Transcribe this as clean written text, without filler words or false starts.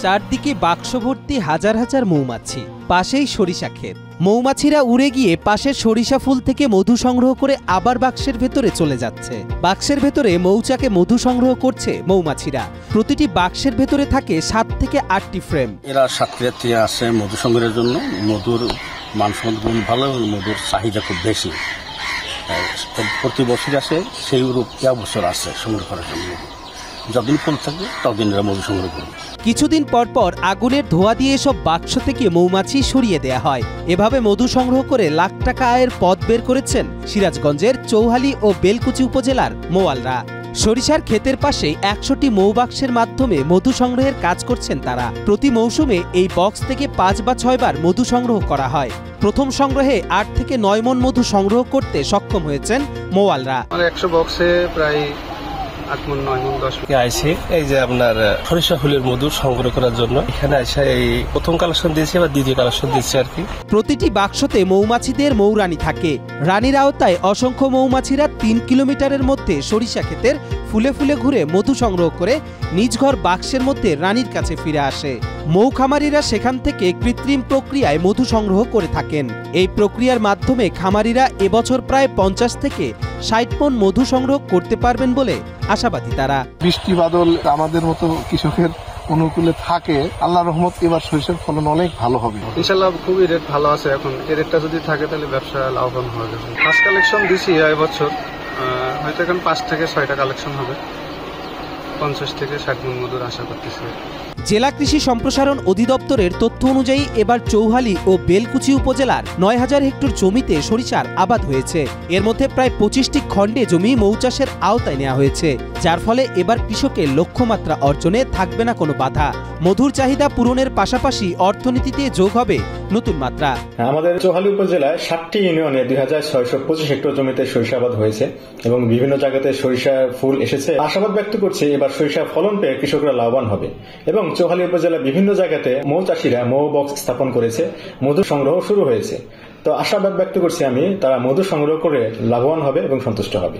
চারদিকে বাক্স ভর্তি হাজার হাজার মৌমাছি, পাশেই সরিষা ক্ষেত। মৌমাছিরা উড়ে গিয়ে পাশের সরিষা ফুল থেকে মধু সংগ্রহ করে আবার বাক্সের ভেতরে চলে যাচ্ছে। বাক্সের ভেতরে মৌচাকে মধু সংগ্রহ করছে মৌমাছিরা। প্রতিটি বাক্সের ভেতরে থাকে 7 থেকে 8টি ফ্রেম। এরা সাতক্ষীরা আসে মধু সংগ্রহের জন্য। মধুর মানসম্মত গুণ ভালো, মধুর চাহিদা খুব বেশি। প্রতি বছর আসে, সেই রূপ বছর আসে সংগ্রহ করার জন্য। যতদিন ফুল থাকে ততদিন এরা মধু সংগ্রহ করবে। কিছুদিন পর পর আগুনের ধোঁয়া দিয়ে এসব বাক্স থেকে মৌমাছি সরিয়ে দেয়া হয়। এভাবে মধু সংগ্রহ করে লাখ টাকা আয়ের পথ বের করেছেন সিরাজগঞ্জের চৌহালি ও বেলকুচি উপজেলার মোয়ালরা। সরিষার ক্ষেতের পাশে 100টি মৌবাক্সের মাধ্যমে মধু সংগ্রহের কাজ করছেন তারা। প্রতি মৌসুমে এই বক্স থেকে 5 বা 6 বার মধু সংগ্রহ করা হয়। প্রথম সংগ্রহে 8 থেকে 9 মণ মধু সংগ্রহ করতে সক্ষম হয়েছেন মোয়ালরা। 100 বক্সে প্রায় 8 মণ 9 মণ 10 মণ আইসি। এই যে আপনার সরিষা ফুলের মধু সংগ্রহ করার জন্য এখানে এসে এই প্রথম কালেকশন দিয়েছি, আবার দ্বিতীয় কালেকশন দিচ্ছি আর কি। প্রতিটি বাক্সতে মৌমাছিদের মৌরানী থাকে। রানীর আওতায় অসংখ্য মৌমাছিরা 3 কিলোমিটারের মধ্যে সরিষা ক্ষেতের ফুলে ফুলে ঘুরে মধু সংগ্রহ করে নিজ ঘর বাক্সের মধ্যে রানীর কাছে ফিরে আসে। মৌখামারিরা সেখান থেকে কৃত্রিম প্রক্রিয়ায় মধু সংগ্রহ করে থাকেন। এই প্রক্রিয়ার মাধ্যমে খামারিরা এবছর প্রায় 50 থেকে 60 মণ মধু সংগ্রহ করতে পারবেন বলে আশাবাদী তারা। বৃষ্টি বাদল আমাদের মতো কৃষকের অনুকূলে থাকে, আল্লাহর রহমত এবার সরিষার ফলন অনেক ভালো হবে ইনশাআল্লাহ। খুবই রেট ভালো আছে এখন। এই রেটটা যদি থাকে তাহলে ব্যবসা লাভবান হয়ে যাবে। ফার্স্ট কালেকশন দিছি এবছর, হয়তো এখন 5 থেকে 6টা কালেকশন হবে। 50 থেকে 60 মণ মধুর আশা করতেছি। জেলা কৃষি সম্প্রসারণ অধিদপ্তরের তথ্য অনুযায়ী এবার চৌহালি ও বেলকুচি উপজেলার 9000 হেক্টর জমিতে সরিষার আবাদ হয়েছে। এর মধ্যে প্রায় 25টি খণ্ডে জমি মৌচাষের আওতায় নেওয়া হয়েছে, যার ফলে এবার কৃষকের লক্ষ্যমাত্রা অর্জনে থাকবে না কোনো বাধা। মধুর চাহিদা পূরণের পাশাপাশি অর্থনীতিতে যোগ হবে নতুন মাত্রা। আমাদের চৌহালি উপজেলায় 7টি ইউনিয়নে 2625 হেক্টর জমিতে সরিষা আবাদ হয়েছে এবং বিভিন্ন জায়গাতে সরিষা ফুল এসেছে। আশাবাদ ব্যক্ত করছে এবার সরিষা ফলন পেয়ে কৃষকরা লাভবান হবে এবং চৌহালি উপজেলার বিভিন্ন জায়গাতে মৌ চাষিরা মৌ বক্স স্থাপন করেছে, মধু সংগ্রহ শুরু হয়েছে। তো আশাবাদ ব্যক্ত করছি আমি, তারা মধু সংগ্রহ করে লাভবান হবে এবং সন্তুষ্ট হবে।